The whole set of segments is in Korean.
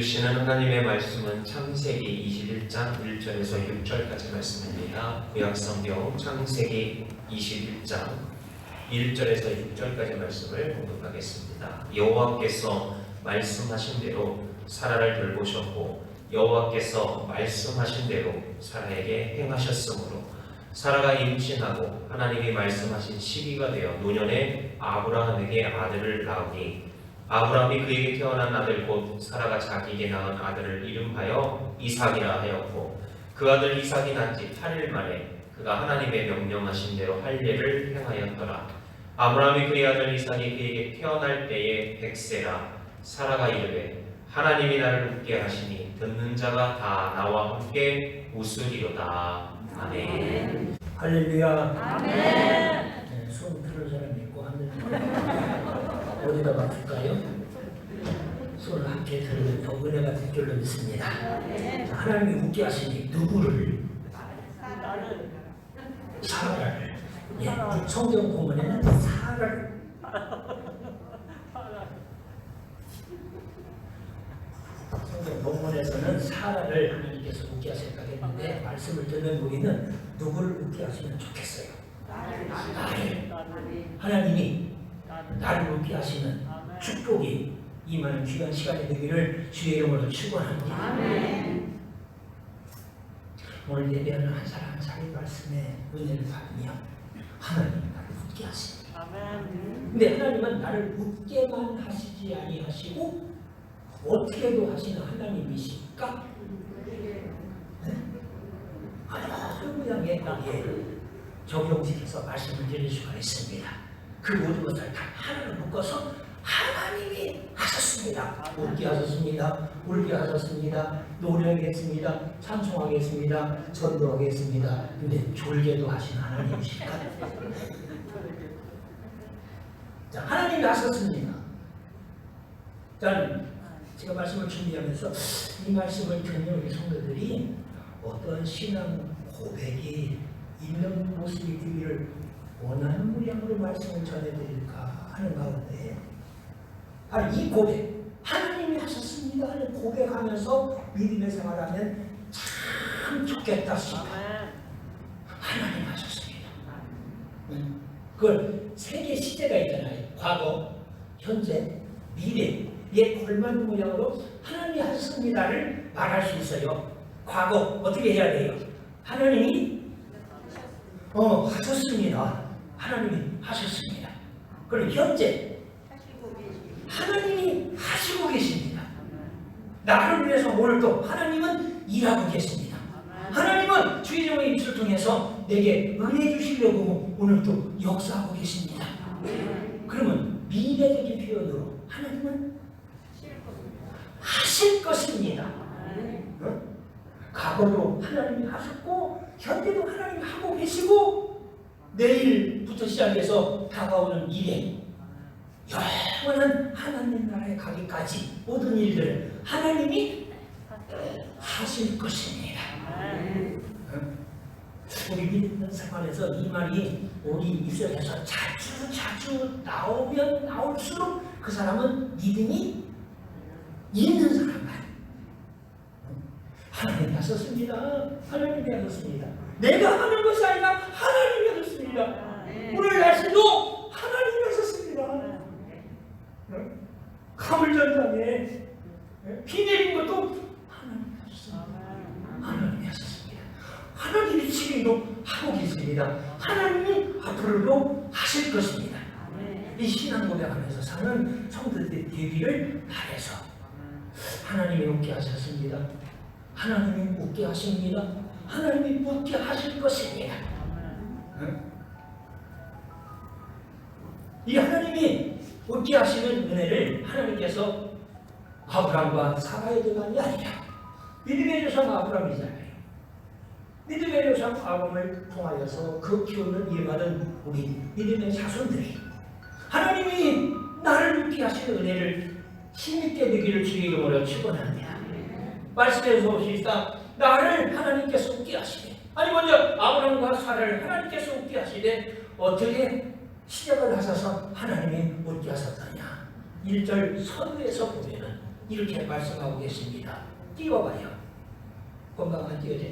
주시는 하나님의 말씀은 창세기 21장 1절에서 6절까지 말씀입니다. 구약성경 창세기 21장 1절에서 6절까지 말씀을 공독하겠습니다. 여호와께서 말씀하신 대로 사라를 돌보셨고 여호와께서 말씀하신 대로 사라에게 행하셨으므로 사라가 임신하고 하나님이 말씀하신 시기가 되어 노년에 아브라함에게 아들을 낳으니 아브라함이 그에게 태어난 아들 곧 사라가 자기에게 낳은 아들을 이름하여 이삭이라 하였고 그 아들 이삭이 난 지 8일 만에 그가 하나님의 명령하신 대로 할 일을 행하였더라. 아브라함이 그의 아들 이삭이 그에게 태어날 때에 100세라. 사라가 이르되 하나님이 나를 웃게 하시니 듣는 자가 다 나와 함께 웃으리로다. 아멘. 할렐루야. 아멘. 네, 손 들을 사람 있고 하늘 어디다 맡을까요? 손을 함께 들으면 은혜가 될 줄로 믿습니다. 자, 하나님이 웃게 하시니 누구를? 사라를. 예, 성경 본문에는 사라를. 성경 본문에서는 사라를 하나님께서 웃게 하실까 했는데 말씀을 듣는 우리는 누구를 웃게 하시면 좋겠어요? 나를. 하나님이 나를 웃게 하시는 축복이 임하는 귀한 시간이 되기를 주의 이름으로 축원합니다. 오늘 예배하는 한 사람 한 사람의 말씀에 은혜를 받으며 하나님이 나를 웃게 하십니다. 근데 하나님은 나를 웃게만 하시지 아니하시고 어떻게도 하시는 하나님이실까? 네? 여러 모양의 거기에 적용시켜서 말씀을 드릴 수가 있습니다. 그 모든 것을 다 하나로 묶어서 하나님이 하셨습니다. 웃게 하셨습니다. 울게 하셨습니다. 노래하겠습니다. 찬송하겠습니다. 전도하겠습니다. 근데 졸게도 하신 하나님이실까? 자, 하나님이 하셨습니다. 자, 제가 말씀을 준비하면서 이 말씀을 듣는 우리 성도들이 어떤 신앙 고백이 있는 모습이 되기를 원하는 모양으로 말씀을 전해드릴까 하는 가운데 바로 이 고백, 하나님이 하셨습니다 하는 고백하면서 믿음의 생활하면 참 좋겠다 싶어요. 하나님이 하셨습니다. 그걸 세계 시대가 있잖아요. 과거, 현재, 미래에 걸맞는 모양으로 하나님이 하셨습니다를 말할 수 있어요. 과거 어떻게 해야 돼요? 하나님이 하셨습니다. 하나님이 하셨습니다. 그럼 현재 하나님이 하시고 계십니다. 나를 위해서 오늘 또 하나님은 일하고 계십니다. 하나님은 주의 종의 입술을 통해서 내게 은혜 주시려고 오늘 또 역사하고 계십니다. 그러면 미래적인 표현으로 하나님은 하실 것입니다. 과거도 하나님이 하셨고 현재도 하나님이 하고 계시고 내일부터 시작해서 다가오는 미래 영원한 하나님 나라에 가기까지 모든 일들을 하나님이 하실 것입니다. 우리 믿는 생활에서 이 말이 우리 입술에서 자주 나오면 나올수록 그 사람은 믿음이 있는 사람만. 하나님이 하셨습니다. 하나님이 하셨습니다. 내가 하는 것이 아니라 하나님이 하셨습니다. 오늘 날씨도 하나님이 하셨습니다. 가물전장에 비 내린 것도 하나님이 하셨습니다. 하나님이 하셨습니다. 하나님이 지금도 하고 계십니다. 하나님이 앞으로도 하실 것입니다. 이 신앙 고백하면서 사는 성도들의 되기를 바라서 하나님이 웃게 하셨습니다. 하나님이 웃게 하십니다. 하나님이 웃게 하실 것입니다. 이 하나님이 웃게 하시는 은혜를 하나님께서 아브라함과 사라의 대간이 아니라 믿음의 조상 아브라함이잖아요. 믿음의 조상 아브라함을 통하여서 그 기운을 이어가는 우리 믿음의 자손들이 하나님이 나를 웃게 하시는 은혜를 힘있게 누기를 주의 이름으로 축원합니다. 말씀에서 보시다 나를 하나님께서 웃게 하시되 아니 먼저 아브라함과 사라를 하나님께서 웃게 하시되 어떻게 시작을 하셔서 하나님이 웃게 하셨다냐. 1절 서두에서 보면은 이렇게 말씀하고 계십니다. 띄워봐요. 건강한 띄워져요.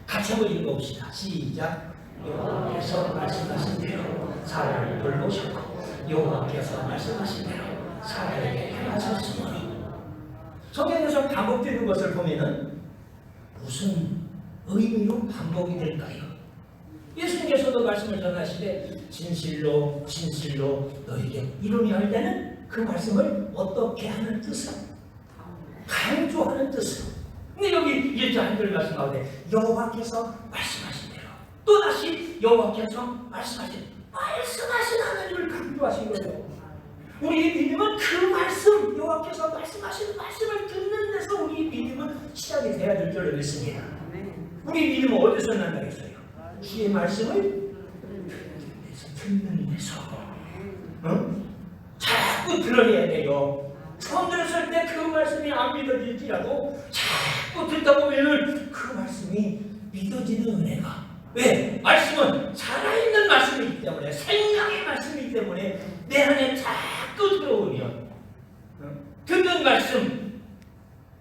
같이 한번 읽어봅시다. 시작. 여호와께서 말씀하신 대로 사람을 돌보셨고 여호와께서 말씀하신 대로 사람에게 행하셨으니. 성경에서 반복되는 것을 보면은 무슨 의미로 반복이 될까요? 예수님께서도 말씀을 전하시되 진실로 진실로 너에게 이르니 할 때는 그 말씀을 어떻게 하는 뜻은? 강조하는 뜻은. 근데 여기 1절 한절 말씀 가운데 여호와께서 말씀하신 대로 또다시 여호와께서 말씀하신 하나님을 강조하신 거예요. 우리 믿음은 그 말씀, 여호와께서 말씀하신 말씀을 듣는 데서 우리 믿음은 시작이 돼야 될 줄 믿습니다. 우리 믿음은 어디서 난다 했어요? 주의 말씀을 듣는 데서. 자꾸 드러내야 돼요. 처음 들었을 때 그 말씀이 안 믿어질지라도 자꾸 듣다 보면은 그 말씀이 믿어지는 은혜가. 왜? 말씀은 살아있는 말씀이기 때문에, 생명의 말씀이기 때문에 내 안에 자꾸 들어오면 듣는 말씀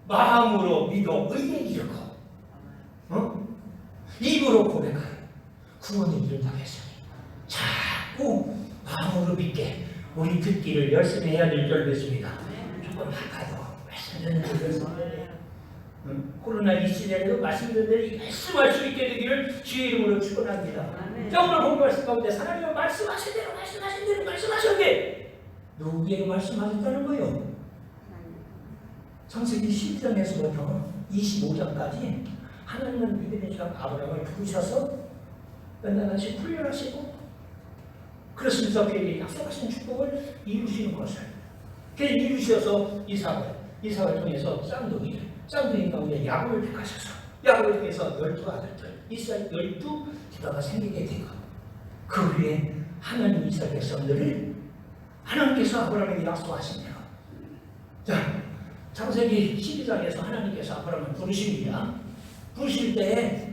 마음으로 믿어 의에 이르고 입으로 고백하여 구원에 이른다 했으니 자꾸 마음으로 믿게 우리 듣기를 열심히 해야 될 줄 믿습니다. 조금 아까도 말씀드렸는데 코로나 이 시대에도 말씀드렸는데 말씀할 수 있게 되기를 주의 이름으로 축원합니다. 오늘 본 말씀 가운데 하나님은 말씀하신 대로 말씀하셨는데 누구에게 말씀하셨다는 거예요? 창세기 10장에서부터 25장까지 하나님은 믿음의 주 아브라함을 부르셔서 연단하시고 훈련하시고 그렇습니다. 그에게 약속하신 축복을 이루시는 것을 그래서 이루셔서 이삭을 통해서 쌍둥이 가운데 야곱을 택하셔서 야곱을 통해서 12아들들 이스라엘 12지파가 생기게 되고 그 후에 하나님 이스라엘 백성들을 하나님께서 아브라함에게 약속하십니다. 자, 창세기 12장에서 하나님께서 아브라함을 부르십니다. 부르실 때에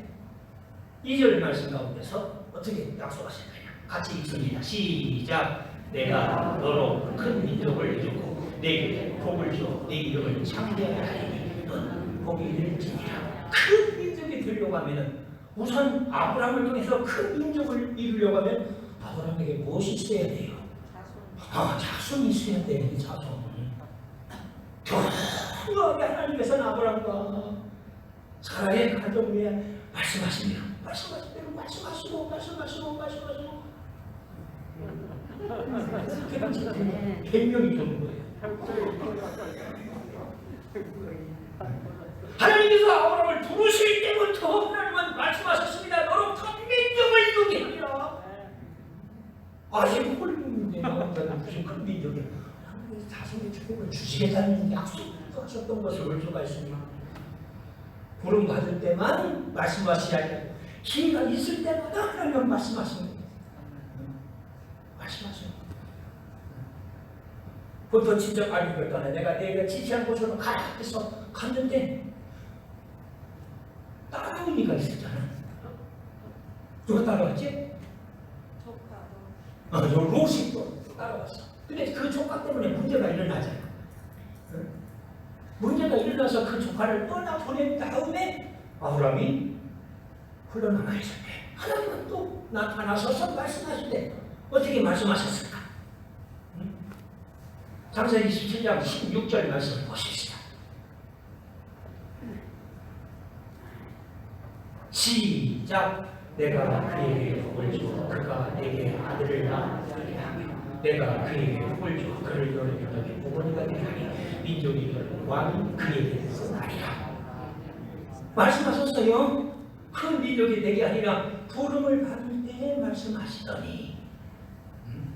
2절 말씀 가운데서 어떻게 약속하셨느냐 같이 읽습니다. 시작. 내가 너로 큰 민족을 이루고 내게 복을 주어 내 이름을 창대하게 하리니 넌 복이 이를지니라. 큰 민족이 되려고 하면은 우선 아브라함을 통해서 큰 민족을 이루려고 하면 아브라함에게 무엇이 있어야 돼요? 자손이 있어야 돼요. 자손. 교묘하게 하나님께서는 아브라함과 사라의 가정 위에 말씀하신 대로 말씀하시고 그렇게 100명이 되는 거예요. 하나님께서 아브라함을 부르실 때부터 하나님은 말씀하셨습니다. 너로 큰 민족을 이루게 하리라. 아직 홀리는데 나온다는 무슨 큰 민족이야. 하나님께서 자손의 축복을 주시겠다는 약속도 하셨던 것을 볼 수가 있습니다. 부름 받을 때만 말씀하시지 않고 기회가 있을 때마다 하나님은 말씀하시는 거예요. 말씀하시는 거예요. 보통 친척 아니고 떠나 내가 지시한 곳으로 가라 해서 갔는데 따라오니까 있었잖아. 누가 따라왔지? 조카. 롯이 또 따라왔어. 근데 그 조카 때문에 문제가 일어나잖아. 문제가 일어나서 그 조카를 떠나보낸 다음에 아브라함이 흘러나가 있었대. 하나님은 또 나타나셔서 말씀하실 어떻게 말씀하셨을까? 창세기 17장 16절 말씀을 보십시다. 시작. 내가 그에게 복을 주어 그가 내게 아들을 낳게 하며 내가 그에게 복을 주어 그를 여러 민족의 부모니가 되게 하니 민족이 왕 그에게 나리라. 말씀하셨어요. 큰 민족이 되게 아니라 부름을 받을 때 말씀하시더니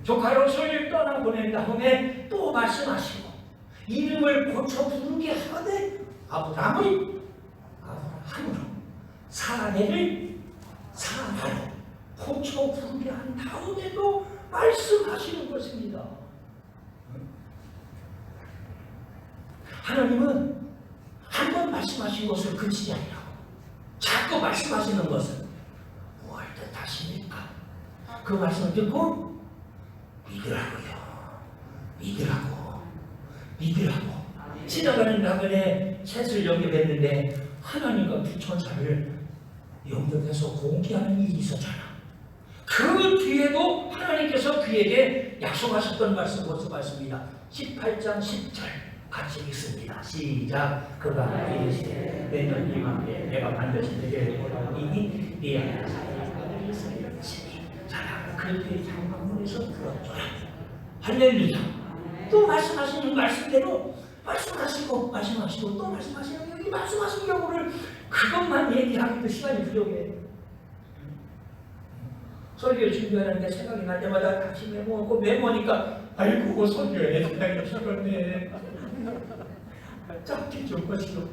조카 롯을 떠나보낸 다음에 또 말씀하시고 이름을 고쳐 부르게 하되 아브라함으로 사라를 사라로 고쳐 부르게 한 다음에도 말씀하시는 것입니다. 하나님은 한 번 말씀하신 것을 그치지 아니라고 자꾸 말씀하시는 것은 무엇을 뜻하십니까? 그 말씀을 듣고 믿으라고요. 믿으라고. 지나가는 나그네 셋을 영접했는데 하나님과 두 천사를 영접해서 공개하는 일이 있었잖아. 그 뒤에도 하나님께서 그에게 약속하셨던 말씀 벌써 봤습니다. 18장 10절 같이 읽습니다. 시작. 그가 이르시되 내년 이맘때 내가 반드시 내게 돌아오니 네 안에 사랑하는 이스라엘 있으니 자라가 그들의 장막문에서 들었더라. 할렐루야. 또 말씀하시는 말씀대로 말씀하시고 또 말씀하시는 여기 말씀하신 경우를 그것만 얘기하기도 시간이 부족해. 설교를 준비하는데 생각이 날 때마다 다시 메모하고 메모하니까 아이고 설교에 생각이 적었네. 짧게 줄 것이요.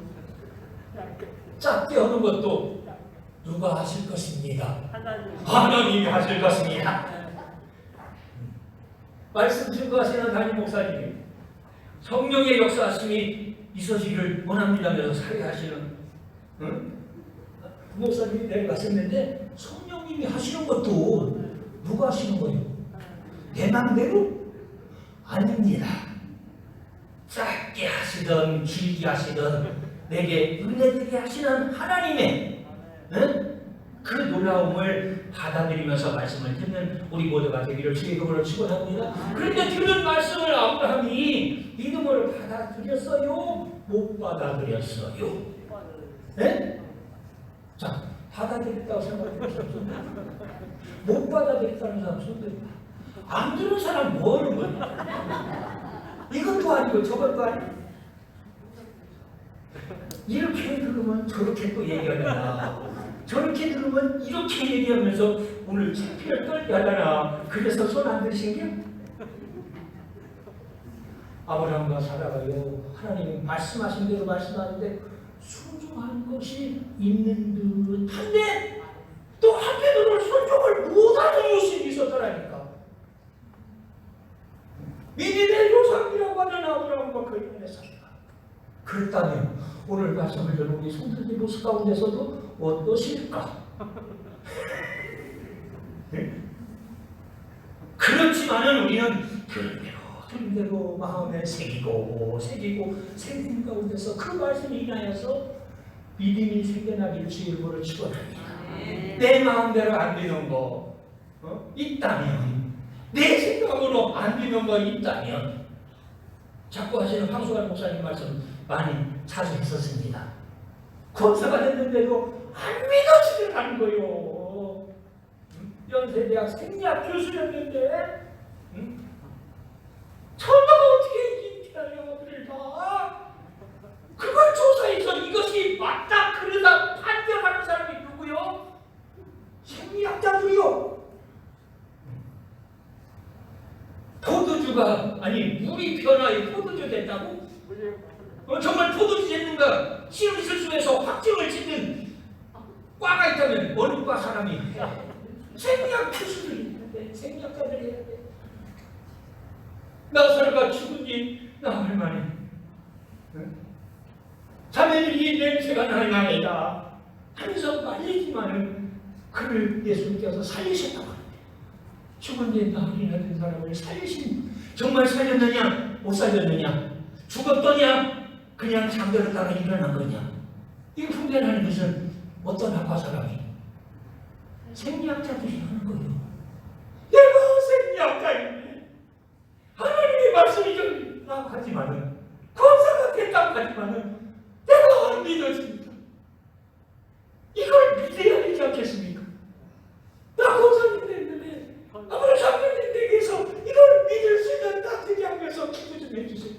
짧게 하는 것도 누가 하실 것입니다. 하나님이 하실 것입니다. 말씀 증거하시는 담임 목사님이 성령의 역사하심이 있어지기를 원합니다면서 사회하시는 목사님이 내려갔었는데 성령님이 하시는 것도 누가 하시는 거예요? 내 맘대로? 아닙니다. 짧게 하시든 길게 하시든 내게 은혜되게 하시는 하나님의 그 놀라움을 받아들이면서 말씀을 듣는 우리 모두가 되기를 주의 이름으로 축원합니다. 그런데 들은 말씀을 아브라함이 믿음으로 받아들였어요? 못 받아들였어요? 네? 자, 받아들였다고 생각해보세요. 못 받아들였다는 사람 손들어. 안 들은 사람 뭐 하는 거야? 이것도 아니고 저것도 아니고 이렇게 들으면 저렇게 또 얘기하잖아. 저렇게 들으면 이렇게 얘기하면서 오늘 창피를 떨게 하려나. 그래서 손 안 드신 게 아브라함과 사라가요 하나님이 말씀하신 대로 말씀하는데 순종한 것이 있는 듯한데 또 한편으로는 순종을 못하는 모습이 있었더라니까. 믿음의 조상이라고 하는 아브라함과 그 인연의 사이가 그렇다면 오늘 말씀을 들은 우리 성도들 모습 가운데서도 어떠실까? 네? 그렇지만은 우리는 들은 대로 마음에 새기고 생긴 가운데서 그 말씀에 인하여서 믿음이 생겨나기를 주의 이름으로 축원합니다. 내 마음대로 안 되는 거 있다면, 내 생각으로 안 되는 거 있다면, 자꾸 하시는 황수관 목사님 말씀 많이 자주 했었습니다. 권사가 됐는데도 안 믿어지질 않는 거요. 연세대학 생리학 교수였는데 천도가 어떻게 인기하려고를 봐? 그걸 조사해서 이것이 맞다 그러다 판결하는 사람이 누구요? 생리학자들이요. 포도주가 아니 물이 변화해 포도주 됐다고? 정말 포도주 됐는가? 시험 실수해서 확증을 짓는 과가 있다면 어느 과 사람이 생리학 교수들이 있는데 생리학자들이 해야 돼. 나사로가 죽은 지 나흘 만에 자매들이 냄새가 나나이다 하면서 말리지만은 그를 예수님께서 살리셨다고 하는데 죽은 지 나흘이나 된 사람을 살리신, 정말 살렸느냐 못 살렸느냐, 죽었더냐 그냥 잠들었다가 일어난 거냐, 이 분별하는 것은 어떤 학과 사람이 생리학자들이 하는 거예요. 내가 생리학자인데 하나님의 말씀이 좀 하지만은 권사가 됐다고 하지만은 내가 안 믿어집니다. 이걸 믿어야 되지 않겠습니까? 나 권사님 됐는데 아무리 장로님에게서 이걸 믿을 수 있는 딱지게 하면서 기도 좀 해주세요.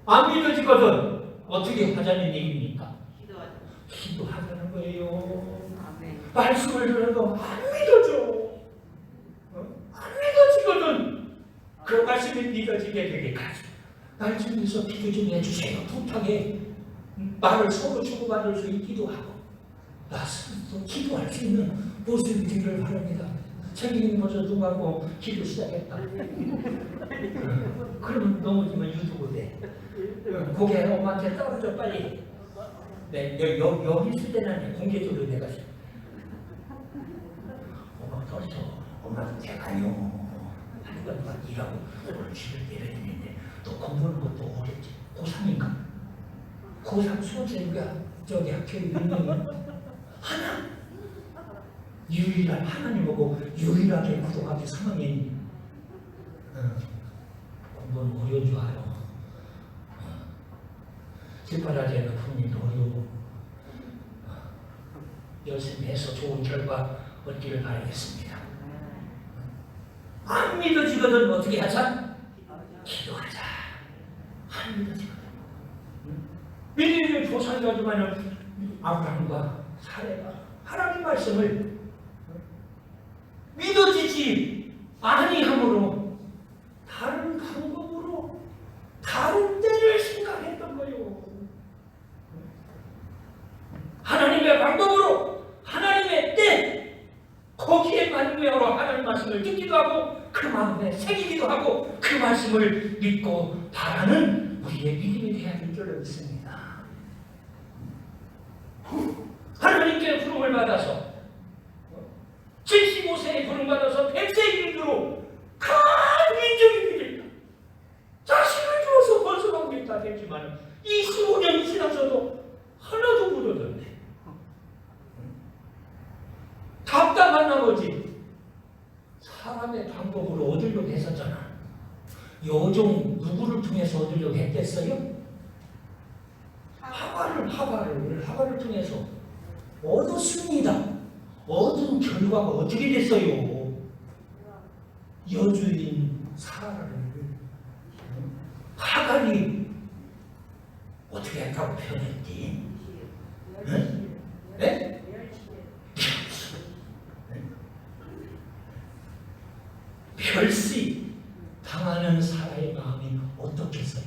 안 믿어지거든 어떻게 하자는 얘기입니까? 기도하자는 거예요. 말씀을 들어도 안 믿어져. 안 믿어지거든. 그 말씀이 믿어지게 되기까지 날 주님께서 기도 좀 해주세요. 부탁해. 말을 서로 주고받을 수 있기도 하고 나 스스로 기도할 수 있는 모습이 되기를 바랍니다. 책임이 벌써 누가고 기도 시작했다. 그러면 넘어지면 유튜브 돼. 고개 엄마한테 떨어져 빨리. 네, 여기 있을 때는 공개적으로 내가 엄마 떨어져. 엄마도 대가요. 하는 것만 일하고 오늘 집을 내려드는데 또 공부하는 것도 어렵지. 고3인가? 고3 수험생인가? 저기 학교에 유명해. 하나 유일한 하나님 보고 유일하게 고등학교 3학년이 공부는 어려운 줄 알아. 뒷바라지에는 부모님도 어려워. 열심히 해서 좋은 결과 얻기를 바라겠습니다. 안 믿어지거든 어떻게 하자? 기도하자. 안 믿어지거든. 믿음의 조상이라지만은 아브라함과 사례가 하나님 말씀을 믿어지지 아니함으로 다른 방법으로 다른 때를 생각했던 거요. 하나님의 방법으로 하나님의 때 거기에 만무하로 하나님 말씀을 듣기도 하고 그 마음에 새기기도 하고 그 말씀을 믿고 바라는 우리의 믿음이 되어야 될 줄 믿습니다. 하나님께 부름을 받아서 75세에 부름받아서 100세 이르도록 간인적인 믿음이다. 자신을 주어서 번성하겠다 했지만 25년이 지나서도 하나도 못 얻었네. 답답한 나머지 사람의 방법으로 얻으려고 했었잖아. 여종 누구를 통해서 얻으려고 했겠어요? 하가를 통해서 얻었습니다. 얻은 결과가 어떻게 됐어요? 여주인 사라를 하갈이 어떻게 했다고 표현했지? 네? 별시 당하는 사라의 마음이 어떻겠어요?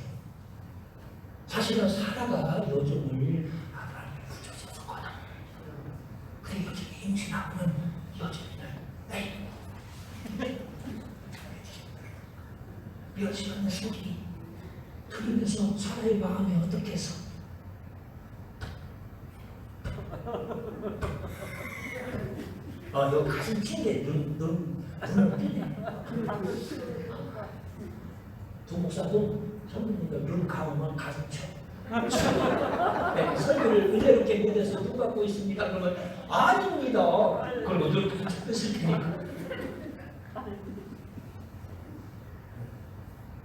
사실은 사라가 여종을 아브라함이 부조졌었거든. 그래 여종이 임신하고는 여종이를 멸시하는 소리 들으면서 사라의 마음이 어떻겠어? 너 가슴 찐데 눈을 뜨네. 두 목사도 성도님과 눈 감으면 가슴 쳐. 네, 설교를 은혜롭게 못해서 눈 감고 있습니다. 그러면 아닙니다. 그리고 눈 떴을 테니까.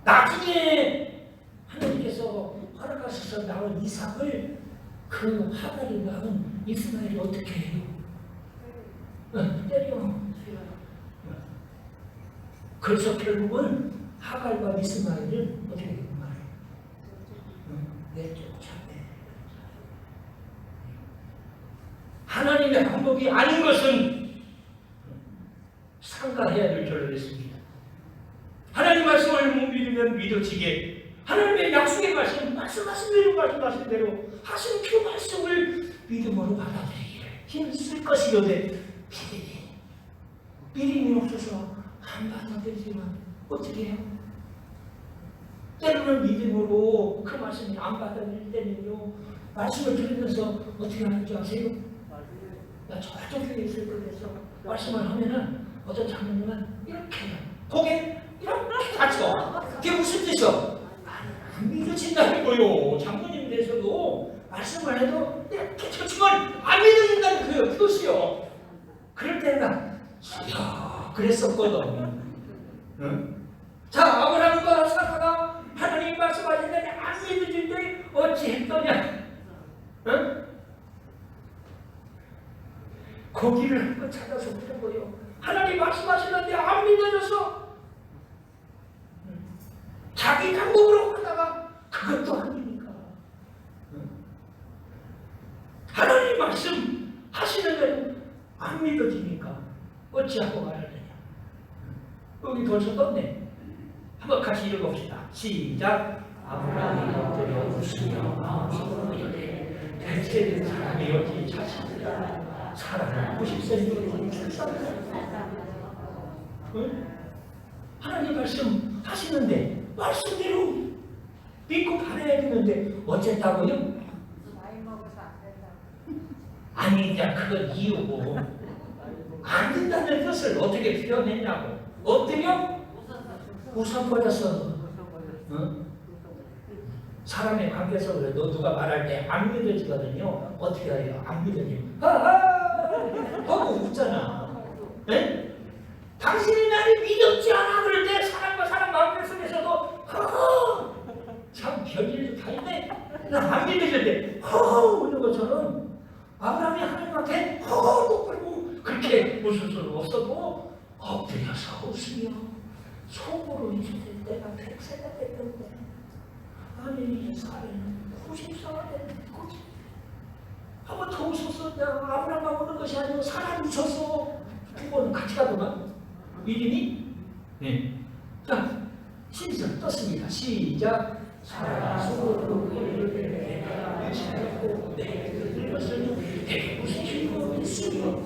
나중에 하나님께서 허락하셔서 나온 이삭을 그 하갈이 낳은 이스마엘이 어떻게 해요? 때려. 그래서 결국은 하갈과 이스마엘을 어떻게 되는 말이에요? 내쫓아내. 하나님의 방법이 아닌 것은 상가해야 될 줄로 믿습니다. 하나님 말씀을 믿으면 믿어지게 하나님의 약속의 말씀하신 대로 말씀하신 대로 하신 그 말씀을 믿음으로 받아들이기를 힘쓸 것이로되 믿음이 없어서 안 받아들이지만 어떻게 해요? 때로는 믿음으로 그 말씀이 안 받아들일 때는요 말씀을 들으면서 어떻게 하는지 아세요? 나 저쪽에 있을 거에서 말씀을 하면은 어떤 장로님은 이렇게 해요. 고개 이렇게 닫혀. 그게 무슨 뜻이요? 안 믿어진다는 거요. 장로님 돼서도 말씀을 해도 이렇게 쳤지만 안 믿어진다는 거요. 그것이요. 그럴 때가 그랬었거든. 응? 자, 아브라함과 사라가 하나님 말씀하시는데 안 믿어질 때 어찌 했더냐? 응? 거기를 한번 찾아서 보는 거요. 하나님 말씀하시는데 안 믿어져서 자기 방법으로 하다가 그것도 아니니까. 하나님 말씀 하시는데 안 믿어지니까 어찌하고 말해야 되냐. 여기 벌써 떴네. 한번 같이 읽어봅시다. 시작. 아브라함이 엎드려 웃으며 마음속으로 이르되 대체된 사람이 어찌 자신이라 사람을 90세로 출산하였다. 하나님 말씀 하시는데 말씀대로 믿고 바라야 되는데 어쨌다고요? 아니 이제 그건 이유고 안 된다는 뜻을 어떻게 표현했냐고. 엎드려? 우선 뻗었어. 사람의 관계에서 그래. 너 누가 말할 때 안 믿어지거든요. 어떻게 해요? 안 믿어지요. 하하! 하고 웃잖아. 네? 당신이 나를 믿었지 않아? 그럴 때 사람과 사람 마음 속에서도 하하! 참 별일도 다 있네. 나 안 믿어질 때 하하! 웃는 것처럼 아브라함이 하나님한테 하하! 똑바로 그렇게 웃을 수는 없어도 엎드려서 웃으며 속으로 잊을 때가 100세가 됐던데 아니 이 사례는 94가 됐는데 한번 더 웃었어. 아브라함만 오는 것이 아니고 사람이 웃었어. 두 번은 같이 가더만 믿음이 네. 자 시작 떴습니다. 시작 사라가 속으로 내가 미치고 내게 것을 내게 무슨 힘으로 있으며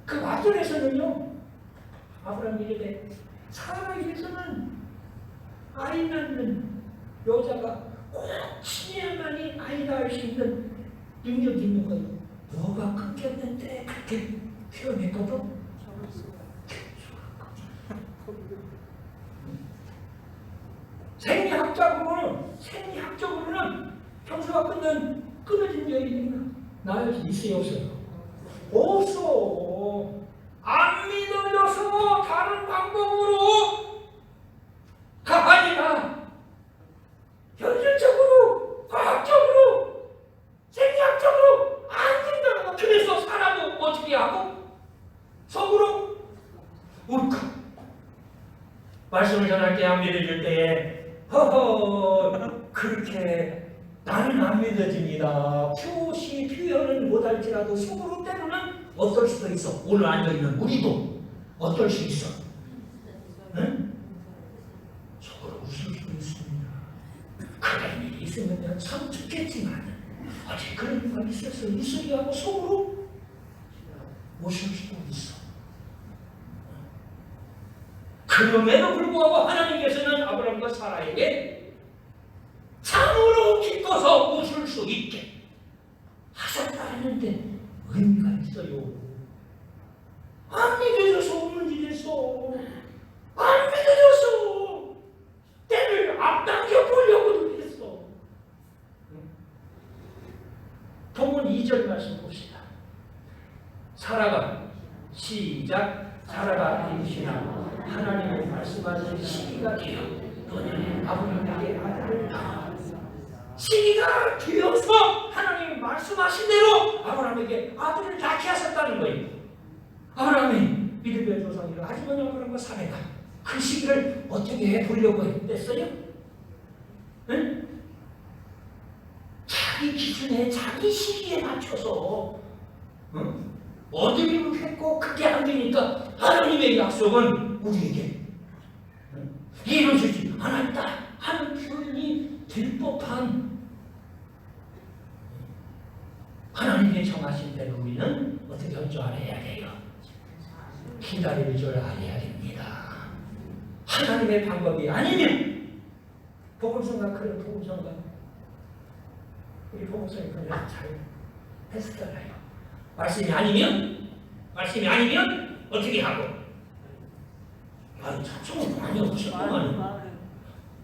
그 앞전에서는요 아브라함 이르되 사라에게서는 아이 낳는 여자가 꼭 친해야만이 아이 낳을 수 있는 능력이 있는 거예요. 뭐가 끊겼는데 그렇게 표현했거든. 생리학적으로는 평소가 끊어진 여인이 나을 수 있어요, 없어요? 없어. 안 믿어져서 다른 방법으로 아니라 현실적으로, 과학적으로, 생리학적으로 안 된다고. 그래서 사람도 어떻게 하고 속으로 울컥. 말씀을 전할 때 안 믿어질 때에 허허 그렇게 나는 안 믿어집니다. 표현을 못할지라도 속으로 때로는 어떨 수도 있어. 오늘 앉아있는 우리도 어떨 수 있어. 응? 속으로 웃을 수도 있습니다. 그런 일이 있으면 참 좋겠지만 어제 그런 일가 있어서 있으리하고 속으로 웃을 수도 있어. 그럼에도 불구하고 하나님께서는 아브라함과 사라에게 참으로 기뻐서 웃을 수 있게 하셨다 했는데 의미가 있어요. 안 믿어져서 웃는 일이 있어. 안 믿어져서 때를 앞당겨 보려고도 했어. 본문 2절 말씀 봅시다. 사라가 시작 사라가 임신하고 하나님의 말씀하신 시기가 되어 너는 아브라함에게 아들을 낳아. 시기가 되어서 하나님이 말씀하신 대로 아브라함에게 아들을 낳게 하셨다는 거예요. 아브라함이 믿음의 조상이라 하지만 아브라함과 사라가 그 시기를 어떻게 해보려고 했어요? 응? 자기 기준에 자기 시기에 맞춰서 응? 어디로 했고 그게 안 되니까 하나님의 약속은 우리에게 이루어지지 않았다 하는 표현이 될 법한 하나님의 정하신 대로 우리는 어떻게 할 줄 알아야 돼요? 기다릴 줄 알아야 됩니다. 하나님의 방법이 아니면 복음성가 그런 복음성가 우리 복음성이 그냥 잘 했었잖아요. 말씀이 아니면 어떻게 하고? 아니 찬송은 많이 없었구만.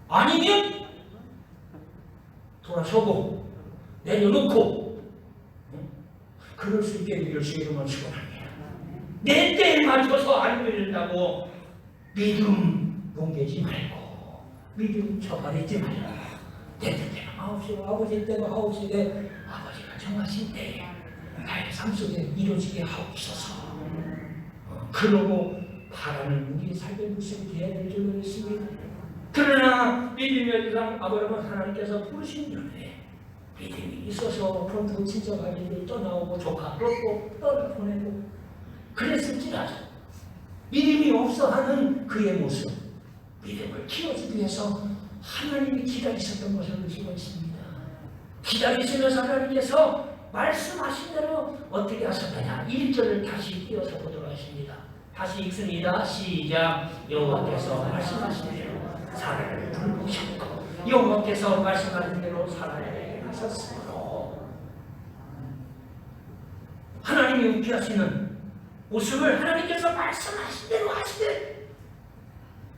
아니면 돌아서고 내려놓고 그럴 수 있게 믿을 수 있는 축원합니다. 내 때에 맞춰서 안 믿는다고 믿음 뭉개지 말고 믿음 저버리지 말고 내 뜻대로 9시고 아버지 때가 9시에 아버지가 정하신 때에 나의 삶 속에 이루어지게 하옵소서. 그러고 바라는 우리 삶의 모습이 되어야 될 줄 믿습니다. 그러나 믿음의 조상 아브라함은 하나님께서 부르신 전에 믿음이 있어서 본토 친척아비를 떠나오고 조카를 떠나보내고 그랬을지라도 믿음이 없어하는 그의 모습, 믿음을 키워주기 위해서 하나님이 기다리셨던 것을 보시고 있습니다. 기다리시면서 하나님께서 말씀하신 대로 어떻게 하셨느냐 1절을 다시 띄워서 보도록 하십니다. 다시 읽습니다. 시작. 여호와께서 말씀하신 대로 사라를 돌보셨고 여호와께서 말씀하신 대로 사라에게 하셨으므로 하나님이 웃게 하시는 모습을 하나님께서 말씀하신 대로 하시되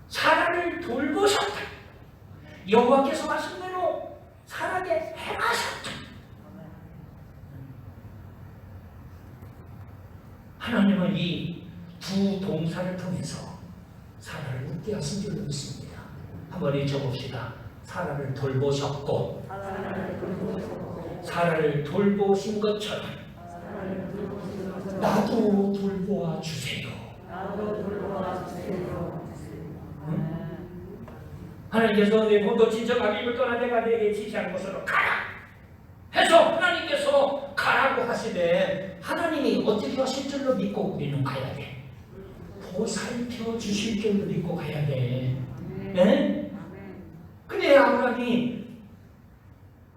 사라를 돌보셨다. 여호와께서 하신 대로 하나님은 이 두 동사를 통해서 사라를 웃게 하신 줄로 믿습니다. 한번 읽어봅시다. 사라를 돌보셨고 사라를 돌보신 것처럼 나도 돌보아 주세요. 하나님께서 내 본도 친척 아비를 떠나 내가 내게 지시한 곳으로 가라 해서 하나님께서 가라고 하시되 하나님이 어떻게 하실 줄로 믿고 우리는 가야 돼. 보살펴 주실 줄로 믿고 가야 돼. 네? 근데 아브라함이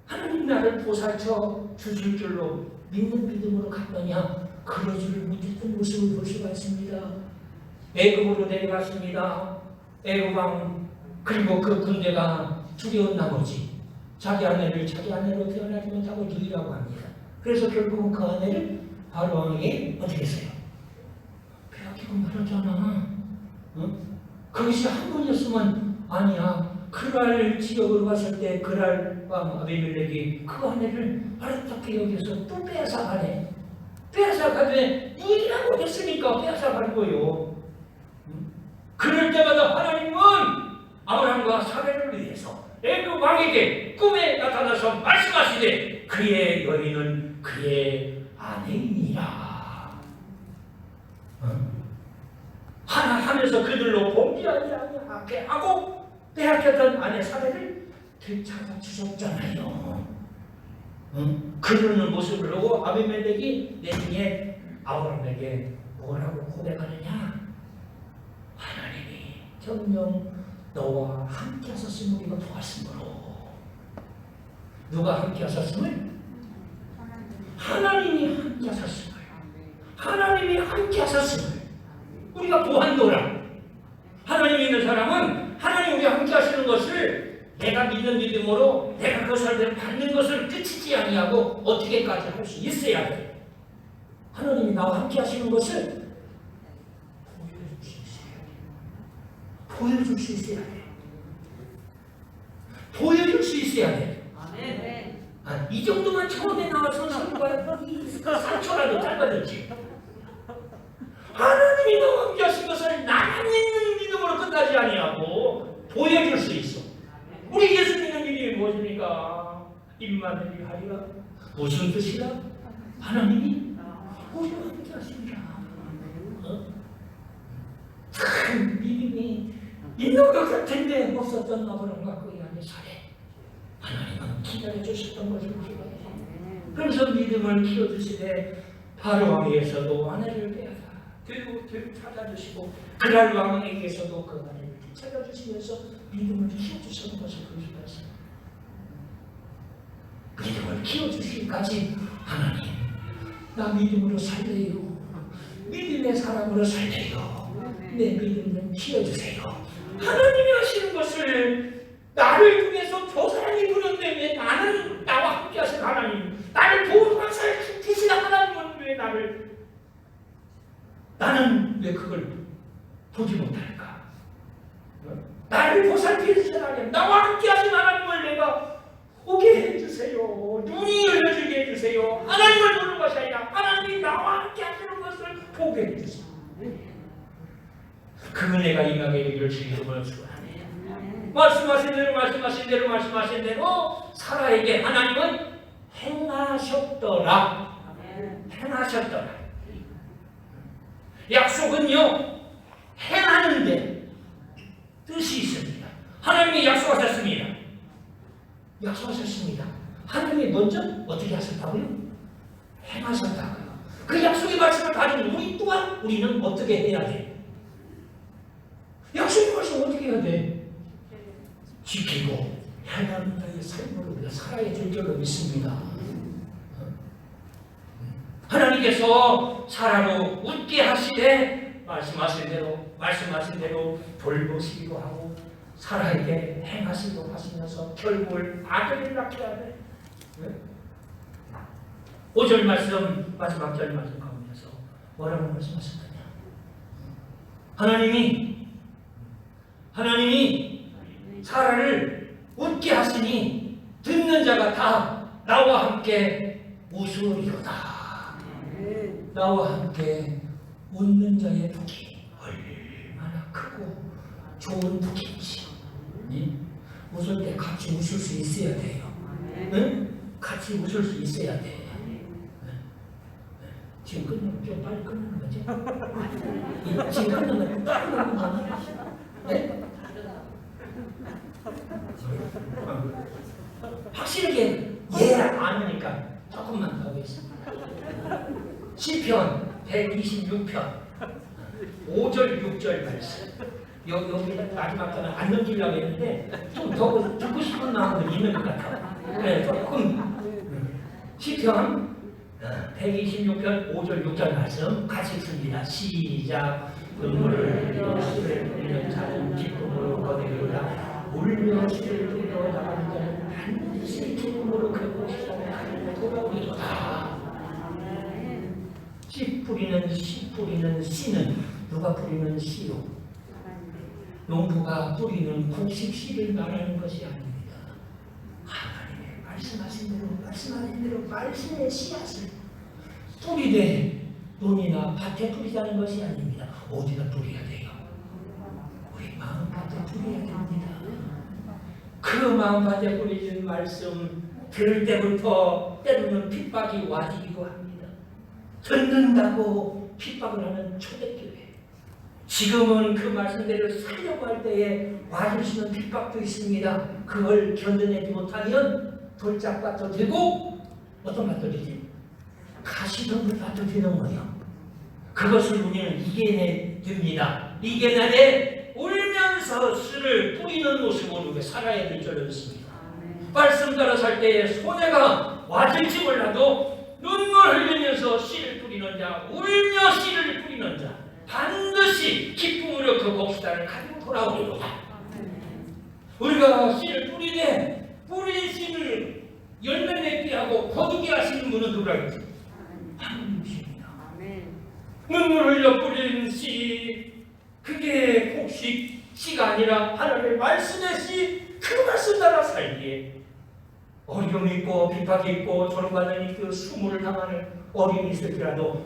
하나님 나를 보살펴 주실 줄로 믿는 믿음으로 갔더냐? 그러지를 못했던 모습을 볼 수가 있습니다. 애굽으로 내려갔습니다. 애굽왕 그리고 그 군대가 두려운 나머지 자기 아내를 자기 아내로 태어나지 못하고 누이라고 합니다. 그래서 결국은 그 아내를 바로왕에게 어떻게 했어요? 빼앗기고 말하잖아. 그것이 한 번이었으면 아니야. 그랄 지역으로 갔을 때 그랄 왕 아비멜렉이 그 아내를 아름답게 여기서 또 빼앗아가네. 빼앗아가되 누이라고 했으니까 빼앗아가는 거요. 그럴 때마다 하나님은 아브라함과 사라를 위해서 애굽 왕에게 꿈에 나타나서 말씀하시되 그의 여인은 그의 아내이니라. 하나 하면서 그들로 범죄하지 않게 하고 빼앗겼던 아내 사라를 되찾아 주셨잖아요. 그러는 모습을 보고 아비멜렉이 내중에 아브라함에게 뭐라고 고백하느냐? 하나님이 정녕 너와 함께 하셨으면 우리가 도왔으므로. 누가 함께 하셨음을? 하나님이 함께 하셨음을. 하나님이 함께 하셨음을 우리가 보았노라. 하나님 있는 사람은 하나님 우리와 함께 하시는 것을 내가 믿는 믿음으로 내가 그것을 받는 것을 끝이지 아니하고 어떻게까지 할 수 있어야 돼. 하나님이 나와 함께 하시는 것을 보여줄 수 있어야 돼. 보여줄 수 있어야 돼. 이 정도만 처음에 나와서 설교가 3초라도 짧아졌지. 하나님이 나와 함께 하신 것을 나만 믿는 믿음으로 끝나지 아니하고 보여줄 수 있어. 우리 예수 믿는 믿음이 무엇입니까? 임마누엘이 하리라. 무슨 뜻이라? 하나님이 우리와 함께 하십니다. 참 믿음이 있는 것 같은데 없었던 아브라함과 그의 아내 사례. 하나님은 기다려주셨던 것을 우리가 그래서 믿음을 키워주시되 바로 왕에게서도 아내를 빼앗아 들고 찾아주시고 그랄 왕에게서도 그 아내를 찾아주시면서 믿음을 키워주시는 것을 볼 수가 있습니다. 믿음을 키워주시기까지 하나님 나 믿음으로 살래요. 믿음의 사람으로 살래요. 내 믿음을 키워주세요. 하나님이 하시는 것을 나를 통해서 저 사람이 보는데 왜 나는 나와 함께 하신 하나님 나를 보호하사 주시는 하나님은 왜 나는 왜 그걸 보지 못할까? 나를 보살펴 주시는 하나님 나와 함께 하신 하나님을 내가 보게 해주세요. 눈이 열려지게 해주세요. 하나님을 보는 것이 아니라 하나님이 나와 함께 하시는 것을 보게 해주세요. 그 은혜가 임하게 되기를 주님으로 축원하네요. 말씀하신 대로 사라에게 하나님은 행하셨더라. 행하셨더라. 약속은요 행하는데 뜻이 있습니다. 하나님이 약속하셨습니다. 약속하셨습니다. 하나님이 먼저 어떻게 하셨다고요? 행하셨다고요. 그 약속의 말씀을 가진 우리 또한 우리는 어떻게 해야 돼? 약속의 말씀 어떻게 해야 돼? 지키고 행하는 자의 삶을 우리가 살아야 될 줄로 믿습니다. 하나님께서 사라로 웃게 하시되 말씀하신 대로 돌보시기도 하고 사라에게 행하시기도 하시면서 결국을 아들을 낳게 하되 5절 말씀 마지막 절 말씀 가운데서 뭐라고 말씀하셨느냐? 하나님이 사라를 웃게 하시니 듣는 자가 다 나와 함께 웃으리로다. 나와 함께 웃는 자의 복이 얼마나 크고 좋은 복인지. 예? 웃을 때 같이 웃을 수 있어야 돼요. 응? 같이 웃을 수 있어야 돼. 지금 끝나면 좀 빨리 끝나는 거지? 지금 끝나면 빨리 끝나는 거지? 네? 확실하게 얘를 안 하니까 조금만 더 하겠습니다. 시편 126편 5절 6절 말씀. 여기 마지막 거는 안 넘기려고 했는데 좀 더 듣고 싶은 마음도 있는 것 같아요. 네, 조금. 시편 126편 5절 6절 말씀 같이 읽습니다. 시작. 눈물을 흘려 씨를 흘리는 자는 기쁨으로 거두리로다. 울며 씨를 흘려 나가는 자는 반드시 기쁨으로 그 곳이라는 하나님을 돌아오리로다. 씨 뿌리는 씨는 누가 뿌리는 씨요? 농부가 뿌리는 곡식 씨를 말하는 것이 아닙니다. 하나님의 말씀하신 대로 말씀의 씨앗을 뿌리되 논이나 밭에 뿌리자는 것이 아닙니다. 어디다 뿌려야 돼요? 우리 마음밭에 뿌려야 됩니다. 그 마음밭에 뿌리는 말씀 들을 때부터 때로는 핍박이 와지기도 합니다. 듣는다고 핍박을 하는 초대교회. 지금은 그 말씀대로 살려고 할 때에 와줄 수 있는 핍박도 있습니다. 그걸 견뎌내지 못하면 돌짝밭도 되고 어떤 밭도 되지? 가시덤불 밭도 되는 거예요. 그것을 우리는 이겨내줍니다. 이겨내내 울면서 씨를 뿌리는 모습으로 살아야 될 줄 믿습니다. 말씀 따라 살 때에 손해가 와질지 몰라도 눈물 흘리면서 씨를 뿌리는 자, 울며 씨를 뿌리는 자, 반드시 기쁨으로 그 곡식단을 가지고 돌아오리로다. 우리가 씨를 뿌리되 뿌린 씨를 열매 맺게 하고 거두게 하시는 분은 누구라겠어요? 하나님이십니다. 눈물 흘려 뿌린 씨, 그게 곡식 씨가 아니라 하나님의 말씀의 씨, 그 말씀 따라 살기에 어려움이 있고 비박이 있고 조롱받는 그 수모를 당하는 어린이 있을지라도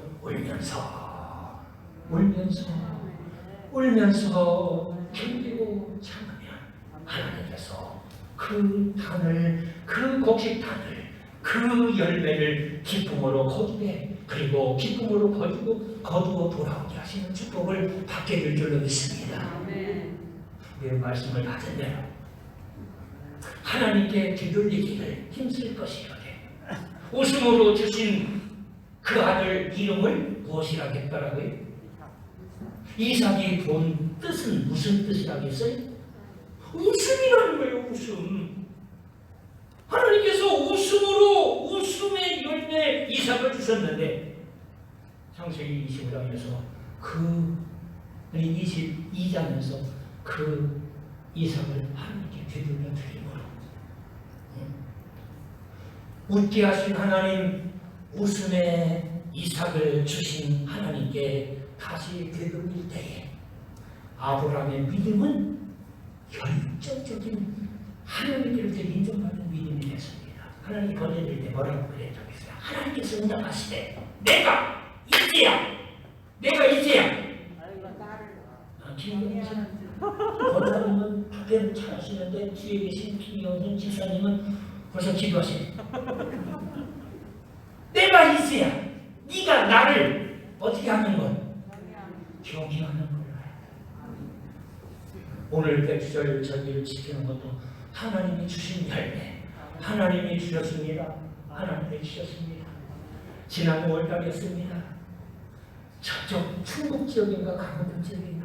울면서 견디고 참으면 하나님께서 그 단을, 그 곡식 단을, 그 열매를 기쁨으로 거두게, 그리고 기쁨으로 거두어 돌아오게 하시는 축복을 받게 될 줄로 믿습니다. 이 말씀을 받으면 하나님께 뒤돌리기를 힘쓸 것이로되 웃음으로 주신 그 아들 이름을 무엇이라고 했더라고요? 이삭이 본 뜻은 무슨 뜻이라겠어요? 웃음이라는 거예요. 웃음. 하나님께서 웃음으로 웃음의 열매 이삭을 주셨는데 창세기 25장에서 그 22장에서 그 이삭을 하나님께 되돌려 드림으로 웃게 하신 하나님, 웃음의 이삭을 주신 하나님께 다시 되돌릴 때에 아브라함의 믿음은 결정적인 하나님께로부터 인정받는 믿음이 됐습니다. 하나님 권해드릴 때 뭐라고 그랬다고 했어요? 하나님께서 응답하시되 내가 이제야 김영선 권사님은 답변을 잘 하시는데 뒤에 계신 김영선 집사님은 벌써 기도하시네. 내가 이제야 네가 나를 어떻게 하는 것? 경외하는 걸. 오늘 백주절 절기를 지키는 것도 하나님이 주신 열매, 하나님이 주셨습니다. 하나님이 주셨습니다. 지난 5월달이었습니다. 저쪽 충북 지역인가 강원도 지역인가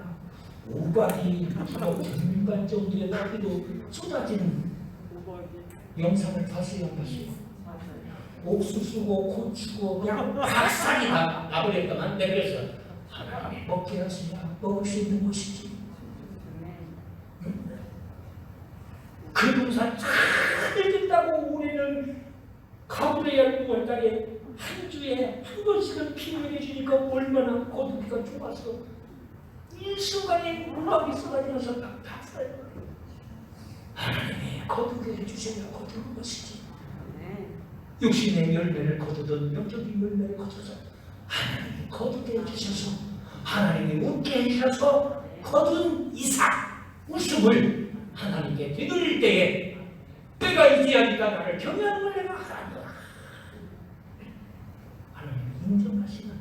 우박이 전반 정도의 나비도 쏟아지는 영상을 다시 한번씩 옥수수고 고추고 그냥 박살이 나버렸더만 내가 그래서 하나님이 먹게 하시냐 먹을 수 있는 것이지. 그 농사 잘 됐다고 우리는 가을에 6월달에 한 주에 한 번씩은 피부해 주니까 얼마나 거두기가 좋아서 일순간에 물박이 쏟아지면서 박살. 하나님이 거두게 해주시냐 거두는 것이지. 육신의 열매를 거두든 영적인 열매를 거둬서 하나님이 거두게 해주셔서 하나님이 웃게 해주셔서 거둔 이삭 웃음을 하나님께 되돌릴 때에 내가 이제야니까 나를 경외하는 걸 내가 하라니라. 하나님 인정하시는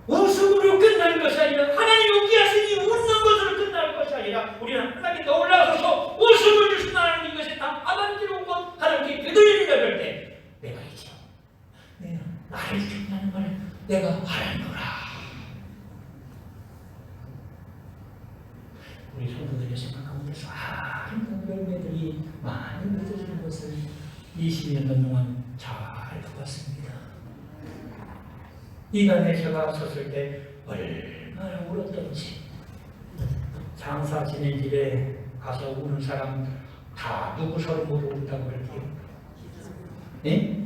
웃음으로 끝나는 것이 아니라 하나님 웃게 하시니 웃는 것으로 끝날 것이 아니라 우리는 하나님께 더 올라가서 웃음을 주신 하나님 이것이 다 하나님께로 온 것 하나님께 되돌리는 할 때 내가 이제 내가 나를 경외하는 걸 내가 하라노라. 우리 성도들의 생각 가운데서 아름다운 열매들이 많이 맺어지는 것을 20년 동안 잘 보았습니다. 이간에 제가 섰을 때 얼마나 울었던지, 장사 지낸 집에 가서 우는 사람 다 누구 서름으로 운다고 그럴게요. 네?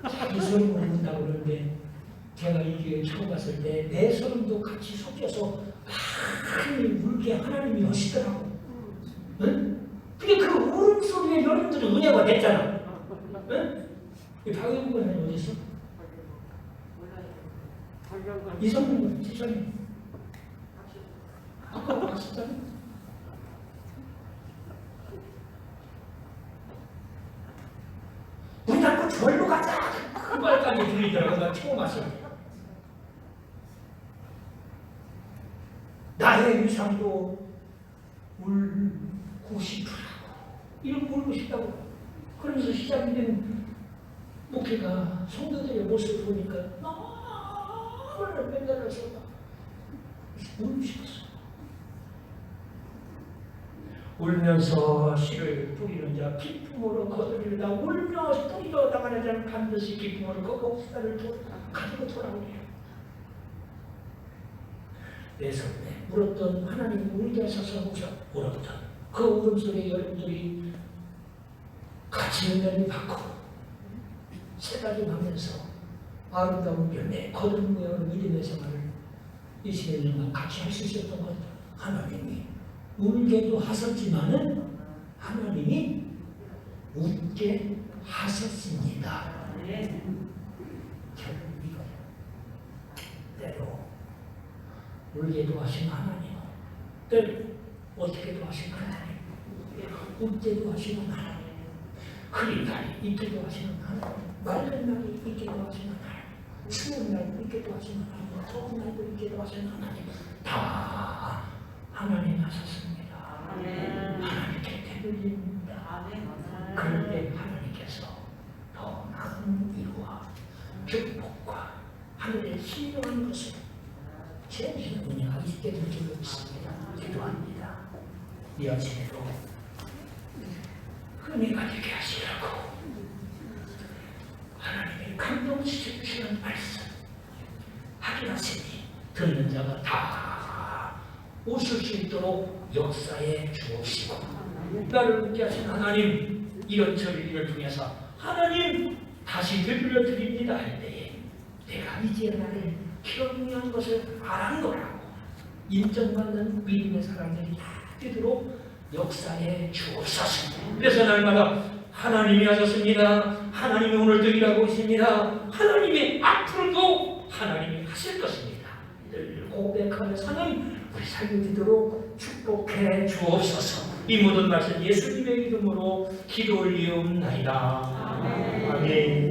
자기 서름으로 운다고 그러는데 제가 이 교회 처음 왔을 때 내 서름도 같이 섞여서 많이 울게 하나님이 하시더라고. 응? 근데 그 울음소리에 여러분들은 은혜가 됐잖아. 응? 이 박영근 어디 있어? 이성근 지사님 아까 왔었잖아. 우리 자꾸 절로 가자 그 말까지 들리더라고. 나 처음 왔을 때 나의 위상도 울고 싶으라고, 이런 울고 싶다고. 그러면서 시작된 목회가 성도들의 모습을 보니까 너무 맨날에서 울고 싶었어. 울면서 씨를 뿌리는 자 기쁨으로 거두리다. 울며 뿌리러 나가는 자는 반드시 기쁨으로 그 목사를 가지고 돌아오리라. 내 손에 울었던 하나님 울게 하셔서 울었던 그 울음소리에 여러분들이 같이 은혜를 받고 새다짐하면서 아름다운 열매 거듭나는 믿음의 생활을 21년간 같이 할 수 있었던 것. 하나님이 울게도 하셨지만은 하나님이 웃게 하셨습니다. 결국 이거예요. 때로 울게도 하신 하나님, 때로 어떻게도 하신 하나님, 웃게도 하시는 하나님, 흐린 날이 있게도 하시는 하나님, 맑은 날이 있게도 하시는 하나님, 추운 날이 있게도 하시는 하나님, 더운 날도 있게도 하시는 하나님, 다 하나님 하셨습니다. 하나님께 되돌립니다. 그럴 때 하나님께서 더 나은 위로와 축복과 하늘의 신령한 것을 제 은혜가 있게 될 줄로 믿습니다. 기도합니다. 이 아침에도 은혜가 되게 하시라고 하나님의 감동시켜주시는 말씀 확인하시니 듣는 자가 다 웃을 수 있도록 역사에 주옵시고, 나를 웃게 하신 하나님, 이런 저희를 통해서 하나님 다시 되돌려 드립니다 할 때에 내가 이제 나를 경외한 것을 알아노라고 인정받는 믿음의 사람들이 다 되도록 역사에 주옵소서. 그래서 날마다 하나님이 하셨습니다. 하나님이 오늘도 일하고 있습니다. 하나님이 앞으로도 하나님이 하실 것입니다. 늘 고백하며 사는 우리 삶이 되도록 축복해 주옵소서. 이 모든 말씀 예수님의 이름으로 기도 올리옵나이다. 아멘.